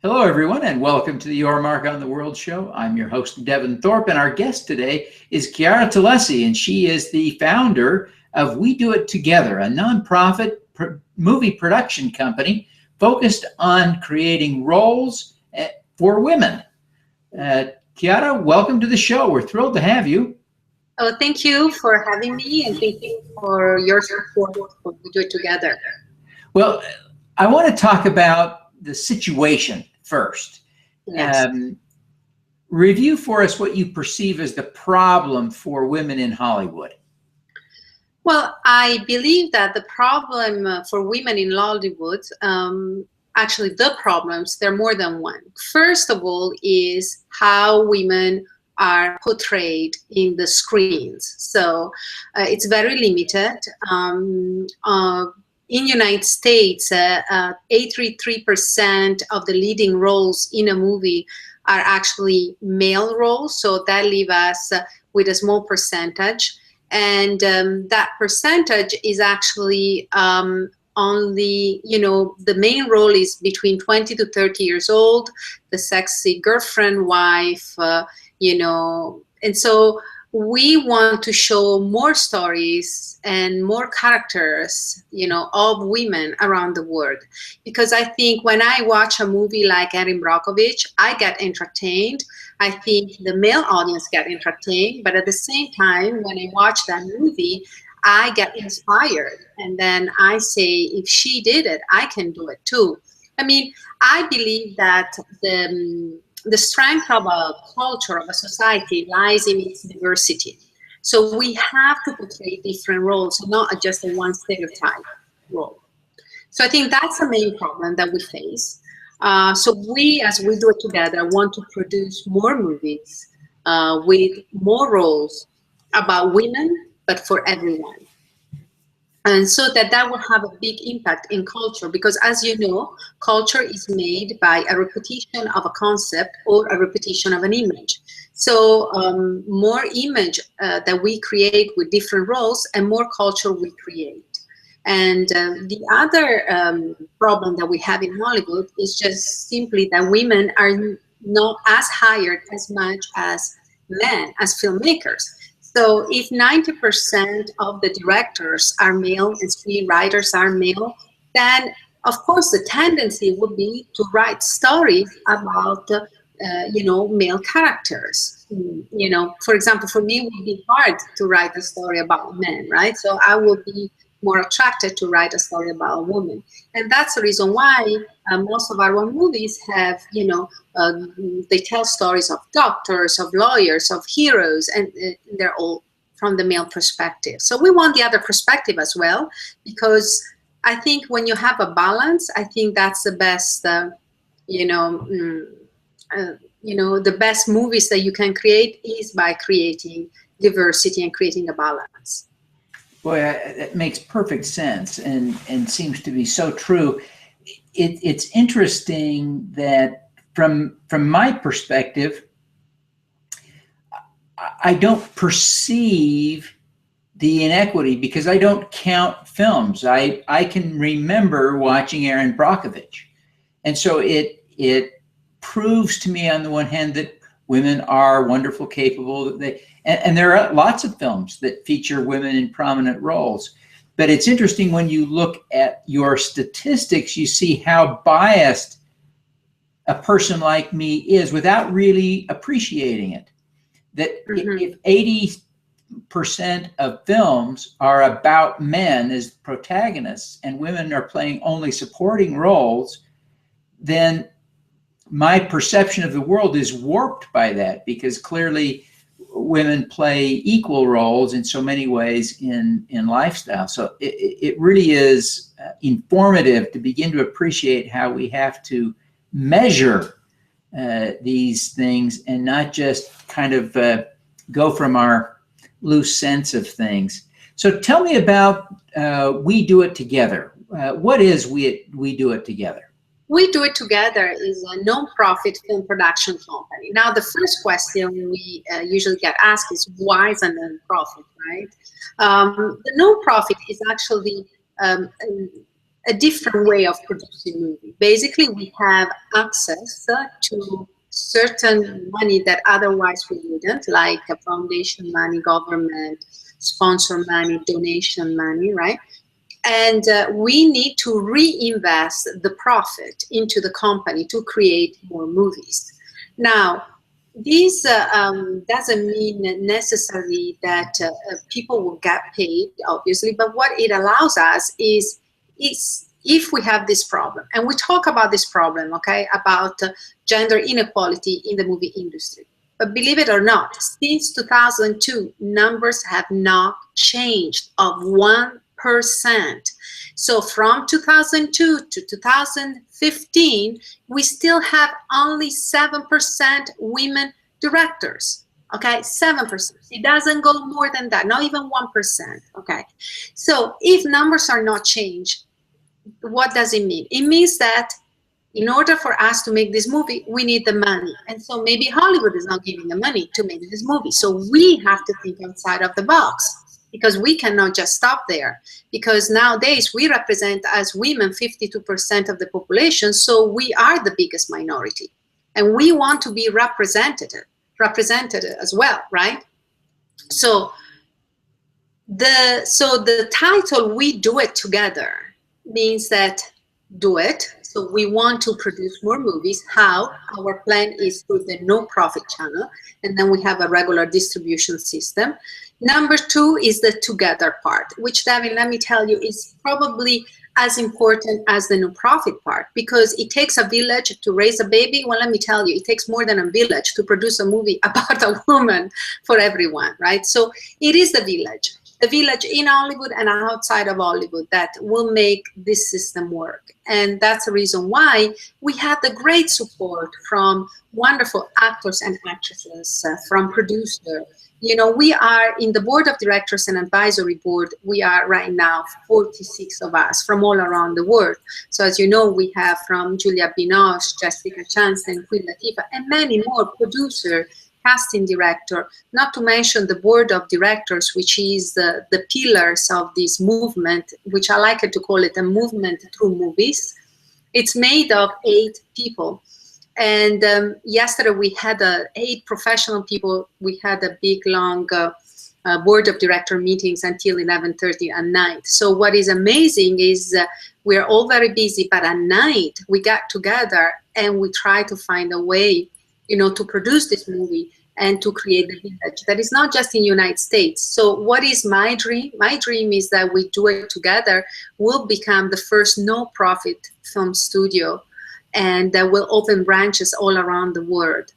Hello, everyone, and welcome to the Your Mark on the World show. I'm your host, Devin Thorpe, and our guest today is Chiara Tilesi, and she is the founder of We Do It Together, a nonprofit movie production company focused on creating roles for women. Chiara, welcome to the show. We're thrilled to have you. Oh, thank you for having me, and thank you for your support for We Do It Together. Well, I want to talk about the situation first. Yes. Review for us what you perceive as the problem for women in Hollywood. Well, I believe that the problem for women in Hollywood, actually the problems, there are more than one. First of all is how women are portrayed in the screens. So it's very limited. In United States, 83% of the leading roles in a movie are actually male roles. So that leaves us with a small percentage. And that percentage is actually only, the main role is between 20 to 30 years old, the sexy girlfriend, wife, and so we want to show more stories and more characters, of women around the world. Because I think when I watch a movie like Erin Brockovich, I get entertained. I think the male audience get entertained. But at the same time, when I watch that movie, I get inspired. And then I say, if she did it, I can do it too. I mean, I believe that the strength of a culture, of a society, lies in its diversity. So we have to portray different roles, not just a one stereotype role. So I think that's the main problem that we face. So we, as We Do It Together, want to produce more movies with more roles about women, but for everyone. And so that will have a big impact in culture, because as you know, culture is made by a repetition of a concept or a repetition of an image. So more image that we create with different roles, and more culture we create. And the other problem that we have in Hollywood is just simply that women are not as hired as much as men, as filmmakers. So if 90% of the directors are male and screenwriters are male, then of course the tendency would be to write stories about, male characters. For example, for me, it would be hard to write a story about men, right? So I would be more attracted to write a story about a woman. And that's the reason why most of our movies have, they tell stories of doctors, of lawyers, of heroes, and they're all from the male perspective. So we want the other perspective as well, because I think when you have a balance, I think that's the best, the best movies that you can create is by creating diversity and creating a balance. Boy, that makes perfect sense and seems to be so true. It's interesting that from my perspective, I don't perceive the inequity because I don't count films. I can remember watching Erin Brockovich. And so it proves to me on the one hand that women are wonderful, capable, and there are lots of films that feature women in prominent roles. But it's interesting when you look at your statistics, you see how biased a person like me is without really appreciating it. That if 80% of films are about men as protagonists and women are playing only supporting roles, then my perception of the world is warped by that, because clearly women play equal roles in so many ways in lifestyle. So it really is informative to begin to appreciate how we have to measure these things and not just kind of go from our loose sense of things. So tell me about We Do It Together. What is We Do It Together? We Do It Together is a non-profit film production company. Now, the first question we usually get asked is, why is a non-profit, right? The non-profit is actually a different way of producing movie. Basically, we have access to certain money that otherwise we wouldn't, like foundation money, government, sponsor money, donation money, right? And we need to reinvest the profit into the company to create more movies. Now, this doesn't mean necessarily that people will get paid, obviously, but what it allows us is if we have this problem, and we talk about this problem, okay, about gender inequality in the movie industry. But believe it or not, since 2002, numbers have not changed of 1%. So from 2002 to 2015, we still have only 7% women directors. Okay, 7%. It doesn't go more than that, not even 1%. Okay, so if numbers are not changed, what does it mean? It means that in order for us to make this movie, we need the money. And so maybe Hollywood is not giving the money to make this movie. So we have to think outside of the box, because we cannot just stop there. Because nowadays we represent, as women, 52% of the population. So we are the biggest minority. And we want to be represented as well, right? So the title, We Do It Together, means that do it. So we want to produce more movies. How? Our plan is through the no profit channel, and then we have a regular distribution system. Number two is the together part, which, Devin, let me tell you, is probably as important as the no profit part, because it takes a village to raise a baby. Well, let me tell you, it takes more than a village to produce a movie about a woman for everyone, right? So it is the village in Hollywood and outside of Hollywood that will make this system work. And that's the reason why we have the great support from wonderful actors and actresses, from producers. You know, we are in the board of directors and advisory board. We are right now 46 of us from all around the world. So as you know, we have from Julia Binoche, Jessica Chanson, Queen Latifah, and many more producers, casting director, not to mention the board of directors, which is the pillars of this movement, which I like to call it a movement through movies. It's made of 8 people. And yesterday we had 8 professional people. We had a big, long board of director meetings until 11:30 at night. So what is amazing is we're all very busy, but at night we got together and we try to find a way, you know, to produce this movie and to create the village that is not just in the United States. So what is my dream? My dream is that We Do It Together will become the first no-profit film studio, and that will open branches all around the world.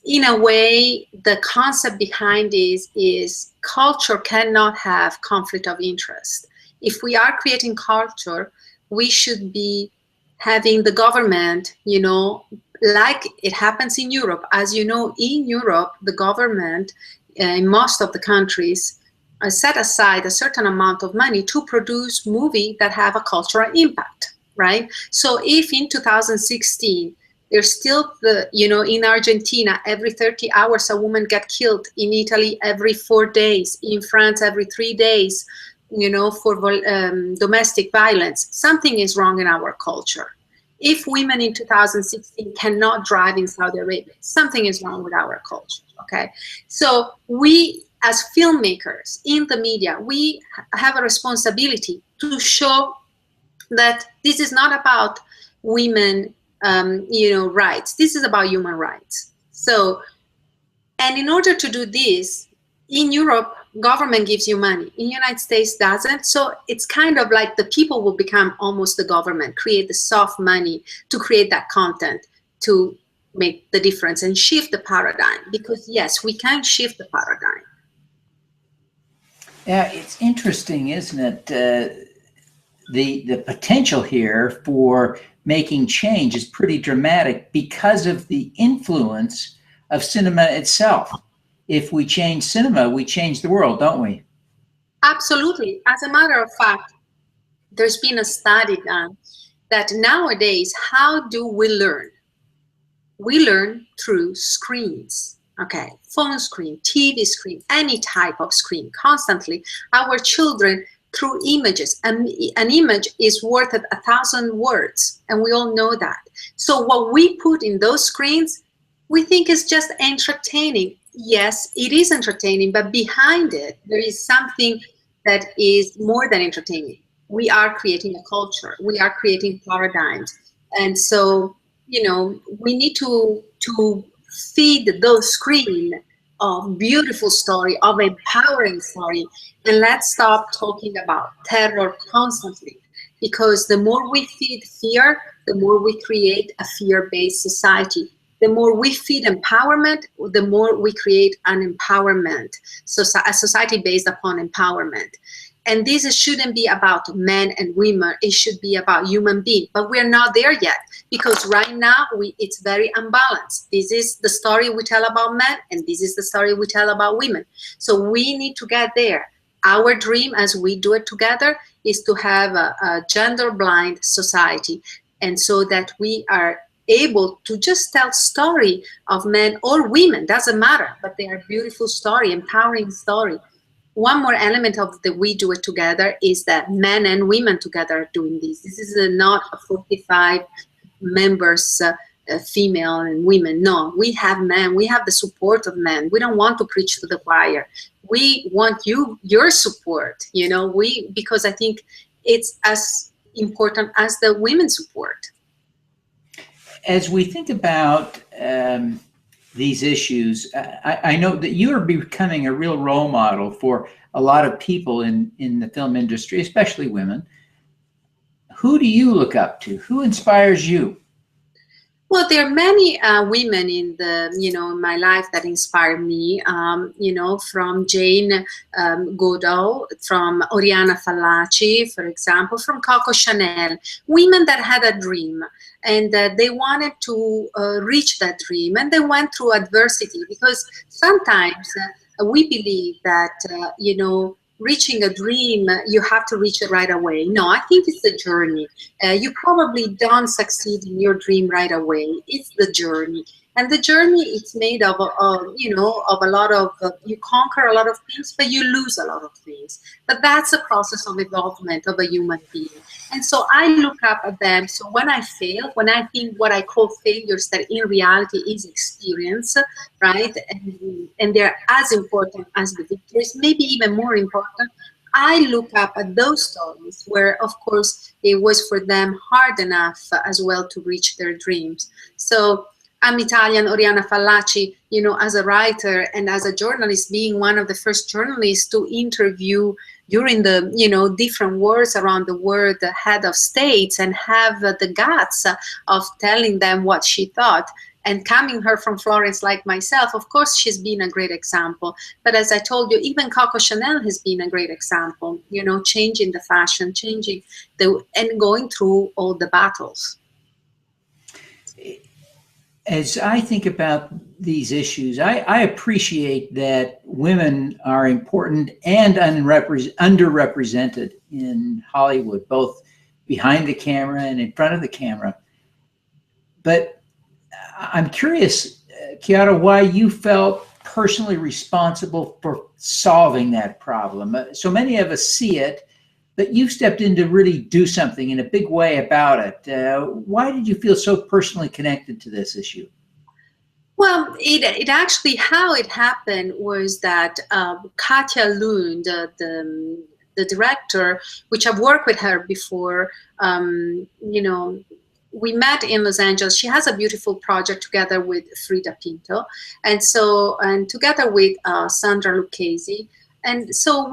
In a way, the concept behind this is culture cannot have conflict of interest. If we are creating culture, we should be having the government, you know, like it happens in Europe. As you know, in Europe, the government in most of the countries set aside a certain amount of money to produce movies that have a cultural impact, right? So if in 2016, there's still, you know, in Argentina, every 30 hours a woman gets killed, in Italy every 4 days, in France every 3 days, you know, for domestic violence, something is wrong in our culture. If women in 2016 cannot drive in Saudi Arabia, something is wrong with our culture, okay? So we, as filmmakers in the media, we have a responsibility to show that this is not about women, you know, rights. This is about human rights. So, and in order to do this, in Europe, government gives you money. In the United States, doesn't. So it's kind of like the people will become almost the government, create the soft money to create that content, to make the difference and shift the paradigm. Because yes, we can shift the paradigm. Yeah, it's interesting, isn't it? The potential here for making change is pretty dramatic because of the influence of cinema itself. If we change cinema, we change the world, don't we? Absolutely. As a matter of fact, there's been a study done that nowadays, how do we learn? We learn through screens, okay? Phone screen, TV screen, any type of screen, constantly. Our children through images. An image is worth 1,000 words, and we all know that. So what we put in those screens, we think is just entertaining. Yes, it is entertaining, but behind it, there is something that is more than entertaining. We are creating a culture. We are creating paradigms. And so, we need to feed those screens of beautiful story, of empowering story. And let's stop talking about terror constantly, because the more we feed fear, the more we create a fear-based society. The more we feed empowerment, the more we create an empowerment, so a society based upon empowerment. And this shouldn't be about men and women. It should be about human beings. But we're not there yet, because right now it's very unbalanced. This is the story we tell about men, and this is the story we tell about women. So we need to get there. Our dream, as we do it together, is to have a gender-blind society, and so that we are able to just tell story of men or women, doesn't matter, but they are beautiful story, empowering story. One more element of the we do it together is that men and women together are doing this. This is not a 45 members, female and women. No, we have men. We have the support of men. We don't want to preach to the choir. We want your support. Because I think it's as important as the women's support. As we think about these issues, I know that you are becoming a real role model for a lot of people in the film industry, especially women. Who do you look up to? Who inspires you? Well, there are many women in in my life that inspire me. From Jane Goodall, from Oriana Fallaci, for example, from Coco Chanel. Women that had a dream, and they wanted to reach that dream, and they went through adversity, because sometimes we believe that reaching a dream, you have to reach it right away. No, I think it's the journey. You probably don't succeed in your dream right away. It's the journey. And the journey, it's made of a lot of, you conquer a lot of things, but you lose a lot of things. But that's a process of evolvement of a human being. And so I look up at them. So when I fail, when I think what I call failures that in reality is experience, right? And they're as important as the victories, maybe even more important. I look up at those stories where, of course, it was for them hard enough as well to reach their dreams. So I'm Italian, Oriana Fallaci, as a writer and as a journalist, being one of the first journalists to interview during the, different wars around the world, the head of states, and have the guts of telling them what she thought. And coming her from Florence like myself, of course, she's been a great example. But as I told you, even Coco Chanel has been a great example, changing the fashion, and going through all the battles. As I think about these issues, I appreciate that women are important and underrepresented in Hollywood, both behind the camera and in front of the camera. But I'm curious, Chiara, why you felt personally responsible for solving that problem. So many of us see it, but you stepped in to really do something in a big way about it. Why did you feel so personally connected to this issue? Well, it actually, how it happened was that Katja Lund, the director, which I've worked with her before, we met in Los Angeles. She has a beautiful project together with Frida Pinto, and together with Sandra Lucchesi. And so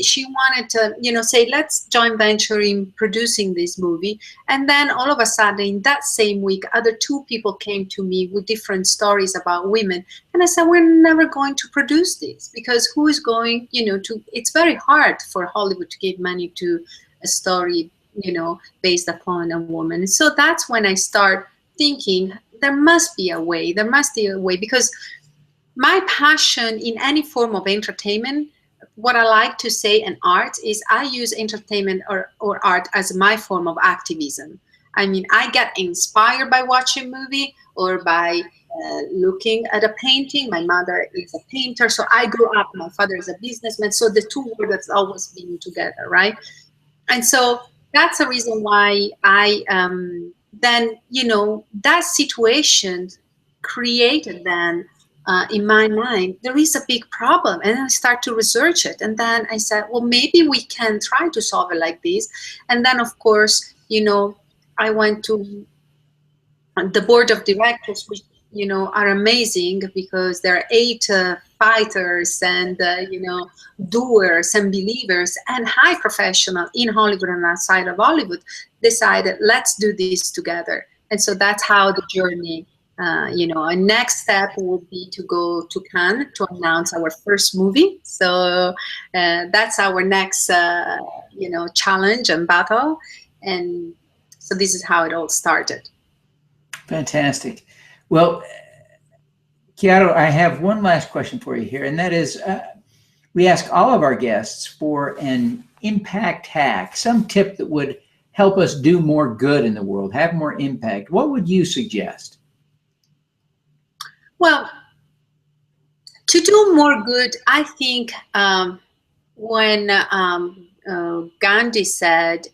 she wanted to, say, let's join venture in producing this movie. And then all of a sudden, in that same week, other two people came to me with different stories about women. And I said, we're never going to produce this, because who is going, it's very hard for Hollywood to give money to a story, based upon a woman. So that's when I start thinking there must be a way, because my passion in any form of entertainment, what I like to say in art is I use entertainment or art as my form of activism. I mean, I get inspired by watching movie or by looking at a painting. My mother is a painter, so I grew up. My father is a businessman, so the two worlds always been together, right? And so that's the reason why I then, you know, that situation created then in my mind there is a big problem, and I start to research it, and then I said, well, maybe we can try to solve it like this. And then of course, you know, I went to the board of directors, which, you know, are amazing because there are 8 fighters and you know, doers and believers and high professional in Hollywood and outside of Hollywood decided, let's do this together. And so that's how the journey, you know, a next step will be to go to Cannes to announce our first movie. So that's our next you know, challenge and battle. And so this is how it all started. Fantastic. Well, Chiara, I have one last question for you here, and that is, we ask all of our guests for an impact hack, some tip that would help us do more good in the world, have more impact. What would you suggest? Well, to do more good, I think when Gandhi said,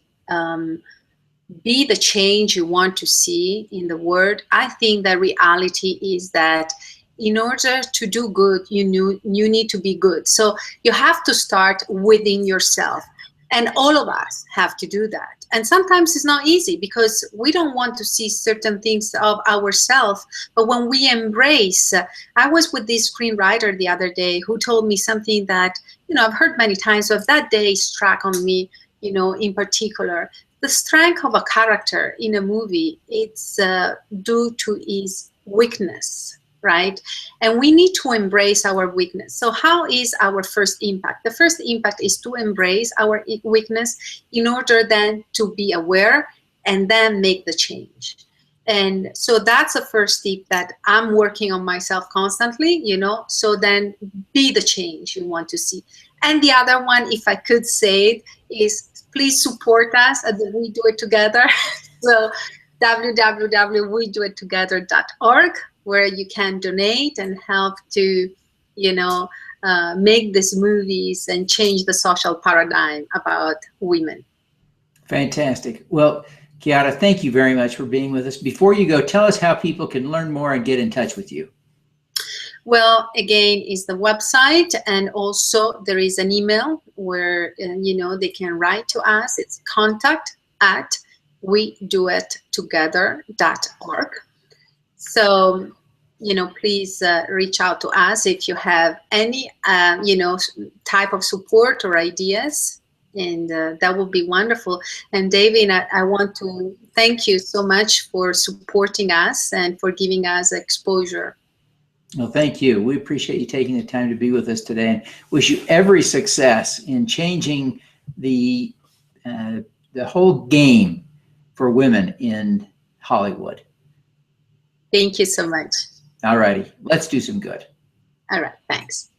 be the change you want to see in the world, I think the reality is that in order to do good, you need to be good. So you have to start within yourself. And all of us have to do that. And sometimes it's not easy because we don't want to see certain things of ourselves. But when we embrace, I was with this screenwriter the other day who told me something that, you know, I've heard many times, but that day struck on me, you know, in particular. The strength of a character in a movie, it's due to his weakness, right? And we need to embrace our weakness. So how is our first impact? The first impact is to embrace our weakness in order then to be aware and then make the change. And so that's the first tip that I'm working on myself constantly, you know, so then be the change you want to see. And the other one, if I could say it, is please support us at the We Do It Together. So www.wedoittogether.org, where you can donate and help to, you know, make these movies and change the social paradigm about women. Fantastic. Well, Chiara, thank you very much for being with us. Before you go, tell us how people can learn more and get in touch with you. Well, again, is the website, and also there is an email where you know, they can write to us. It's contact@wedoittogether.org. So, you know, please reach out to us if you have any you know, type of support or ideas, and that would be wonderful. And Devin, I want to thank you so much for supporting us and for giving us exposure. Well, thank you. We appreciate you taking the time to be with us today, and wish you every success in changing the whole game for women in Hollywood. Thank you so much. All righty. Let's do some good. All right. Thanks.